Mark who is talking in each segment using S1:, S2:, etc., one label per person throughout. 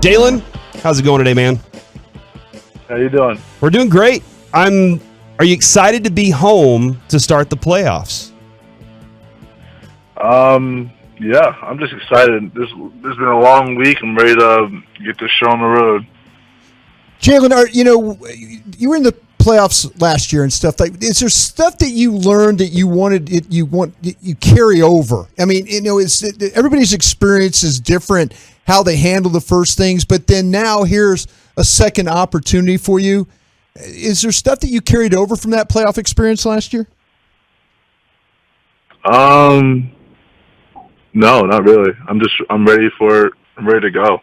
S1: Jalen, how's it going today, man?
S2: How you doing?
S1: We're doing great. Are you excited to be home to start the playoffs?
S2: Yeah, I'm just excited. This has been a long week. I'm ready to get this show on the road.
S3: Jalen, you were in the playoffs last year and stuff. Like, is there stuff that you learned that you carry over? I mean, everybody's experience is different, how they handle the first things, but then now here's a second opportunity for you. Is there stuff that you carried over from that playoff experience last year?
S2: No, not really. I'm ready to go.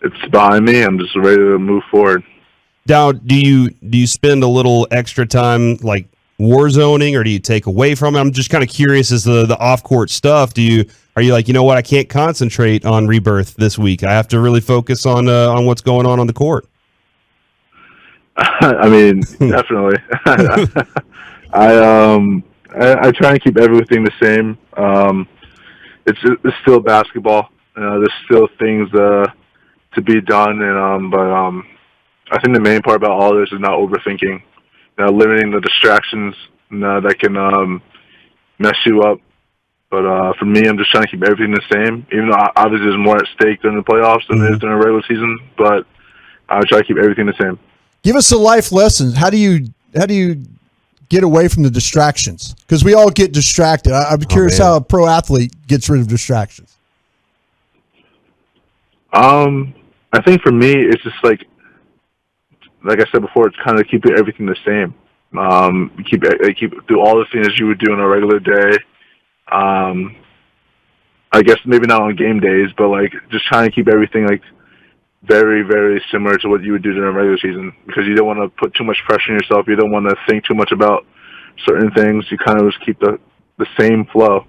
S2: It's behind me. I'm just ready to move forward.
S1: Now, do you spend a little extra time like war zoning, or do you take away from it? I'm just kind of curious as to the off-court stuff. Are you like, you know what, I can't concentrate on Rebirth this week. I have to really focus on what's going on the court.
S2: I mean, definitely. I try and keep everything the same. It's still basketball. There's still things to be done, but I think the main part about all this is not overthinking. Limiting the distractions that can mess you up. But for me, I'm just trying to keep everything the same, even though obviously there's more at stake during the playoffs than there is during the regular season. But I try to keep everything the same.
S3: Give us a life lesson. How do you get away from the distractions? Because we all get distracted. I'm curious how a pro athlete gets rid of distractions.
S2: I think for me, it's just like I said before, it's kind of keeping everything the same. Keep do all the things you would do on a regular day. I guess maybe not on game days, but like just trying to keep everything like very, very similar to what you would do during a regular season, because you don't want to put too much pressure on yourself. You don't want to think too much about certain things. You kind of just keep the same flow.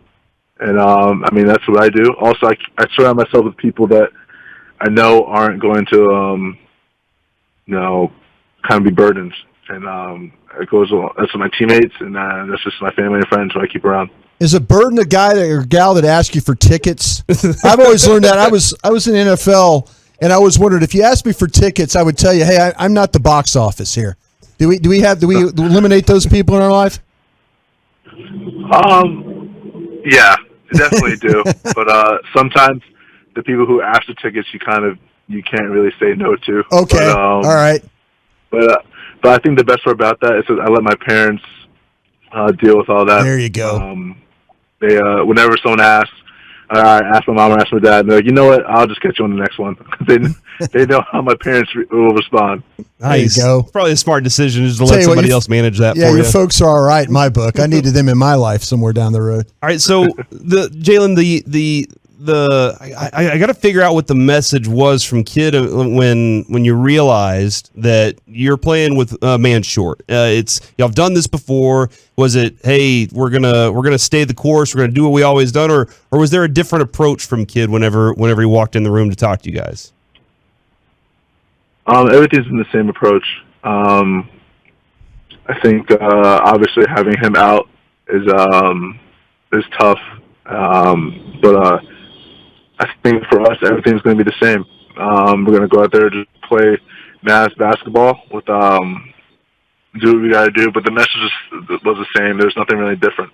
S2: And, I mean, that's what I do. Also, I surround myself with people that I know aren't going to, kind of be burdens. And it goes along. That's my teammates, and that's just my family and friends who I keep around.
S3: Is a burden a guy or gal that asks you for tickets? I've always learned that. I was in NFL, and I was wondering, if you asked me for tickets, I would tell you, hey, I'm not the box office here. Do we eliminate those people in our life?
S2: Yeah, definitely do. But sometimes the people who ask for tickets, you can't really say no to.
S3: Okay,
S2: but,
S3: all right.
S2: But I think the best part about that is that I let my parents deal with all that.
S3: There you go.
S2: They whenever someone asks, I ask my mom or ask my dad, and they're like, you know what, I'll just catch you on the next one. they know how my parents will respond.
S1: Nice.
S3: There you go.
S1: Probably a smart decision is to let somebody else manage that for you.
S3: Yeah, your folks are all right in my book. I needed them in my life somewhere down the road.
S1: All right, so Jalen, I got to figure out what the message was from Kid when you realized that you're playing with a man short. It's y'all have done this before. Was it, hey, we're gonna stay the course, we're gonna do what we always done, or was there a different approach from Kid whenever he walked in the room to talk to you guys?
S2: Everything's been the same approach. I think obviously having him out is tough, but I think for us everything's going to be the same. We're going to go out there to play Mavs basketball with do what we got to do, but the message was the same. There's nothing really different.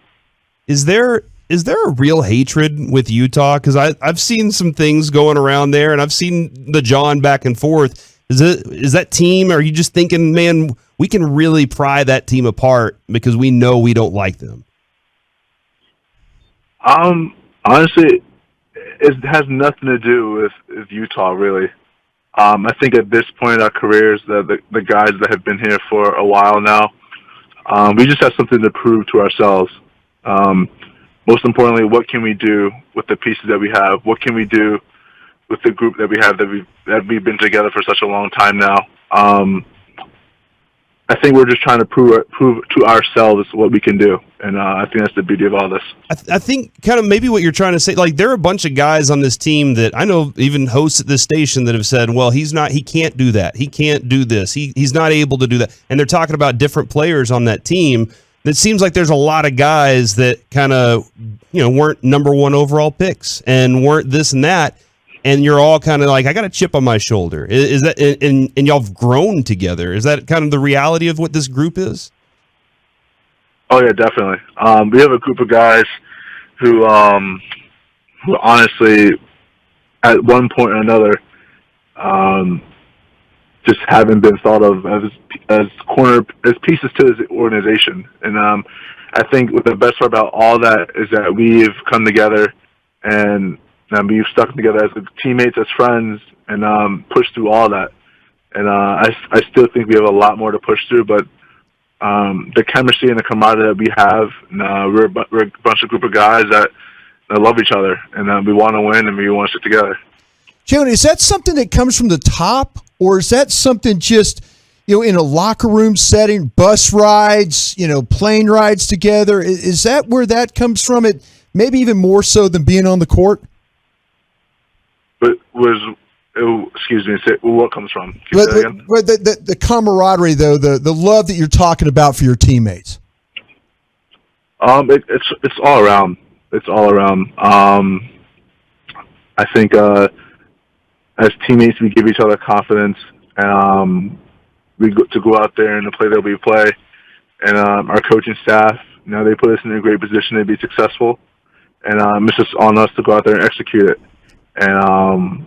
S2: Is
S1: there a real hatred with Utah? Because I've seen some things going around there, and I've seen the John back and forth. Is that team? Are you just thinking, man, we can really pry that team apart because we know we don't like them?
S2: Honestly, it has nothing to do with Utah, really. I think at this point in our careers, the guys that have been here for a while now, we just have something to prove to ourselves. Most importantly, what can we do with the pieces that we have? What can we do with the group that we have that we've been together for such a long time now? I think we're just trying to prove to ourselves what we can do, and I think that's the beauty of all this.
S1: I think kind of maybe what you're trying to say, like there are a bunch of guys on this team that I know, even hosts at this station, that have said, well, he can't do that, he can't do this, he's not able to do that, and they're talking about different players on that team. It seems like there's a lot of guys that kind of weren't number one overall picks and weren't this and that. and you're all kind of like, I got a chip on my shoulder. Is that and y'all have grown together? Is that kind of the reality of what this group is?
S2: Oh yeah, definitely. We have a group of guys who honestly, at one point or another, just haven't been thought of as pieces to this organization. And I think the best part about all that is that we've come together and we've stuck together as teammates, as friends, and pushed through all that. And I still think we have a lot more to push through, but the chemistry and the camaraderie that we have, we're a bunch of group of guys that love each other, and we want to win, and we want to stick together.
S3: Jalen, is that something that comes from the top, or is that something just, in a locker room setting, bus rides, plane rides together? Is that where that comes from? It maybe even more so than being on the court?
S2: But excuse me, what comes from?
S3: The camaraderie, though, the love that you're talking about for your teammates.
S2: It's all around. It's all around. I think as teammates, we give each other confidence. We go out there and play that we play. And our coaching staff, they put us in a great position to be successful. And it's just on us to go out there and execute it. And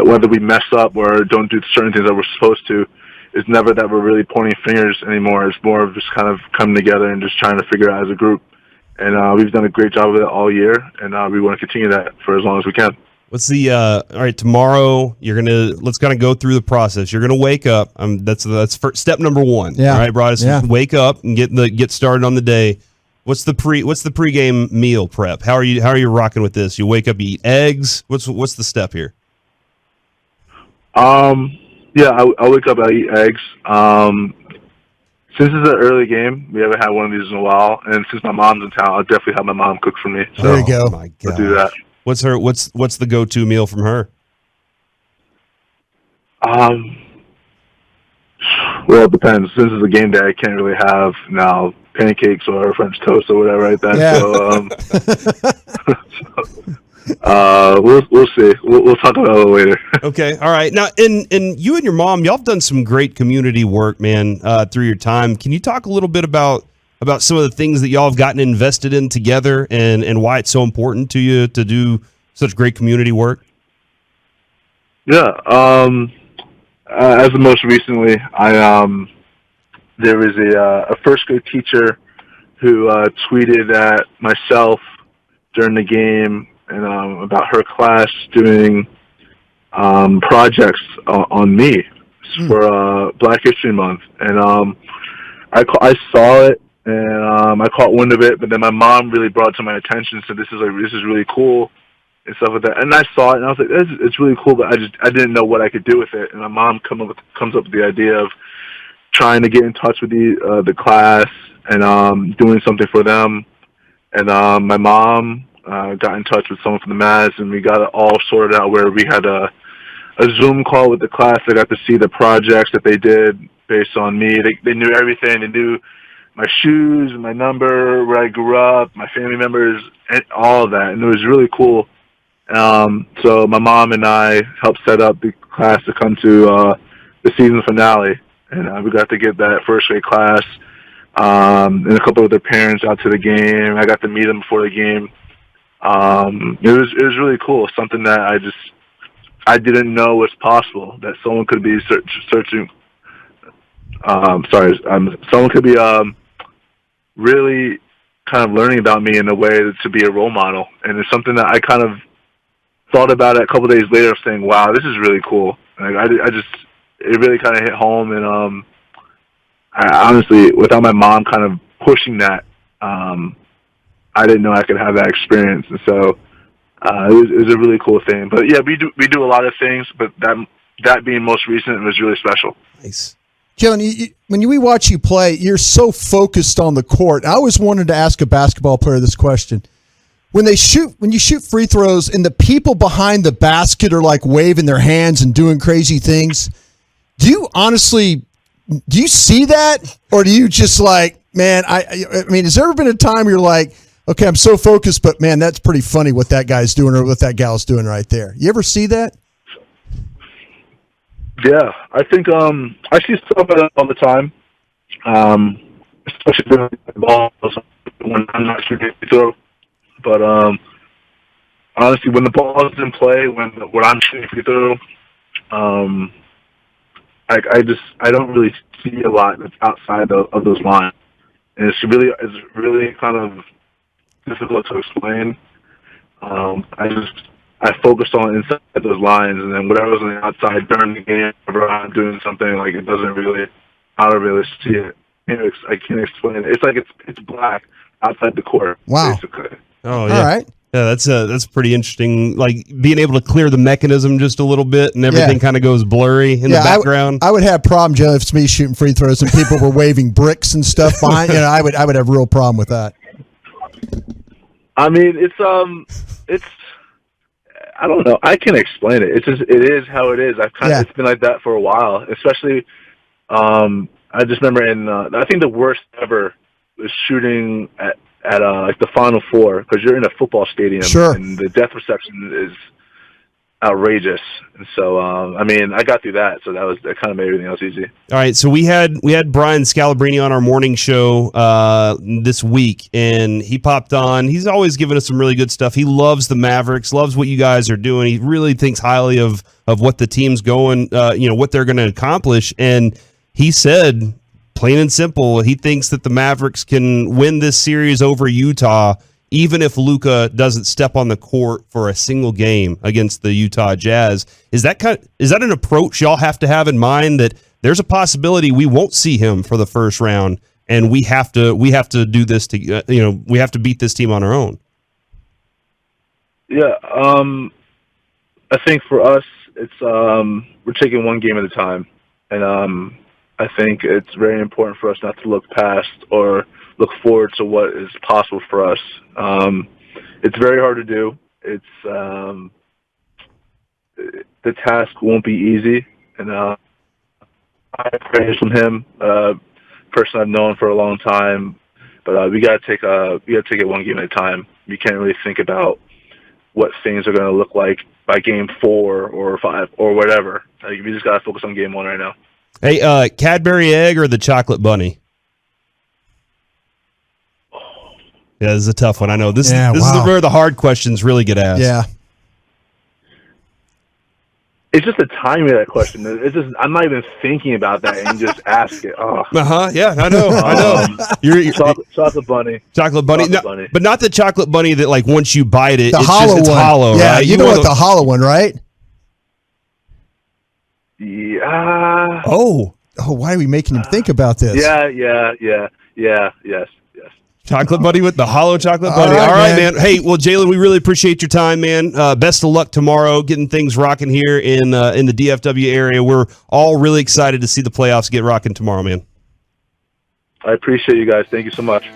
S2: whether we mess up or don't do certain things that we're supposed to, it's never that we're really pointing fingers anymore. It's more of just kind of coming together and just trying to figure it out as a group. And we've done a great job of it all year, and we want to continue that for as long as we can.
S1: What's the all right? Tomorrow, let's kind of go through the process. You're gonna wake up. That's step number one.
S3: Yeah.
S1: All right, Broadus. Yeah. Wake up and get started on the day. What's the pregame meal prep? How are you rocking with this? You wake up, you eat eggs. What's the step here?
S2: Yeah, I wake up, I eat eggs. Since it's an early game, we haven't had one of these in a while, and since my mom's in town, I'll definitely have my mom cook for me. So
S3: there you go.
S1: Oh my God.
S2: I'll do that.
S1: What's the go-to meal from her?
S2: Well, it depends. Since it's a game day, I can't really have now pancakes or French toast or whatever right then.
S3: Yeah.
S2: So, we'll see. We'll talk about it later.
S1: Okay, all right. Now, and you and your mom, y'all have done some great community work, man, through your time. Can you talk a little bit about some of the things that y'all have gotten invested in together, and why it's so important to you to do such great community work?
S2: Yeah. As of most recently, there was a first grade teacher who tweeted at myself during the game and about her class doing projects on me for Black History Month, and I saw it and I caught wind of it, but then my mom really brought it to my attention. So this is really cool and stuff like that. And I saw it and I was like, it's really cool, but I didn't know what I could do with it. And my mom comes up with the idea of trying to get in touch with the class and doing something for them. And my mom got in touch with someone from the Mavs, and we got it all sorted out where we had a Zoom call with the class. They got to see the projects that they did based on me. They knew everything. They knew my shoes, my number, where I grew up, my family members, and all of that. And it was really cool. So my mom and I helped set up the class to come to the season finale. And we got to get that first grade class and a couple of their parents out to the game. I got to meet them before the game. It was really cool. Something that I didn't know was possible, that someone could be searching. Someone could be really kind of learning about me in a way to be a role model, and it's something that I kind of thought about it a couple of days later, saying, "Wow, this is really cool." Like it really kind of hit home, and I honestly, without my mom kind of pushing that, I didn't know I could have that experience, and so it was a really cool thing. But yeah, we do a lot of things, but that being most recent was really special.
S1: Nice.
S3: Jalen, when we watch you play, you're so focused on the court. I always wanted to ask a basketball player this question. When you shoot free throws and the people behind the basket are like waving their hands and doing crazy things, do you see that? Or do you just like, man, I mean, has there ever been a time you're like, Okay, I'm so focused, but man, that's pretty funny what that guy's doing or what that gal's doing right there. You ever see that?
S2: Yeah, I think I see stuff like that all the time, especially during the ball when I'm not shooting free throw. But honestly, when the ball is in play, when I'm shooting free throw, I don't really see a lot that's outside of those lines, and it's really kind of difficult to explain. I focused on inside those lines, and then whatever's on the outside during the game, whenever I'm doing something, like I don't really see it. I can't explain it. It's like it's black outside the court,
S3: wow.
S2: basically.
S1: Oh, yeah.
S3: All right.
S1: Yeah, that's pretty interesting. Like being able to clear the mechanism just a little bit, and everything kind of goes blurry in the background.
S3: I would have a problem, Joe, if it's me shooting free throws and people were waving bricks and stuff behind. I would have a real problem with that.
S2: I mean, it's I don't know. I can't explain it. It is how it is. It's been like that for a while. Especially, I just remember I think the worst ever was shooting at like the Final Four, because you're in a football stadium,
S3: sure,
S2: and the depth perception is outrageous. And so, I mean, I got through that, so that kind of made everything else easy.
S1: All right, so we had Brian Scalabrine on our morning show this week, and he popped on. He's always giving us some really good stuff. He loves the Mavericks, loves what you guys are doing. He really thinks highly of what the team's going, what they're going to accomplish. And he said, plain and simple, he thinks that the Mavericks can win this series over Utah, even if Luka doesn't step on the court for a single game against the Utah Jazz. Is that an approach y'all have to have in mind, that there's a possibility we won't see him for the first round, and we have to do this to we have to beat this team on our own?
S2: Yeah, I think for us, it's we're taking one game at a time, and I think it's very important for us not to look past or look forward to what is possible for us. It's very hard to do. It's the task won't be easy, and I praise from him, person I've known for a long time. But we gotta take it one game at a time. You can't really think about what things are going to look like by game 4 or 5 or whatever. Like, we just gotta focus on game 1 right now.
S1: Hey, Cadbury egg or the chocolate bunny? Yeah, this is a tough one. I know. This is where the hard questions really get asked.
S3: Yeah.
S2: It's just the timing of that question. It's just, I'm not even thinking about that, and you just ask it. Oh.
S1: Yeah, I know. I know. You're
S2: chocolate bunny.
S1: Chocolate bunny.
S2: Bunny.
S1: But not the chocolate bunny that, like, once you bite it,
S3: it's hollow,
S1: yeah,
S3: right? You know what the hollow one, right?
S2: Yeah.
S3: Oh, why are we making him think about this?
S2: Yes.
S1: Chocolate bunny with the hollow chocolate bunny.
S3: All right,
S1: man. Hey, well, Jalen, we really appreciate your time, man. Best of luck tomorrow, getting things rocking here in the DFW area. We're all really excited to see the playoffs get rocking tomorrow, man.
S2: I appreciate you guys. Thank you so much.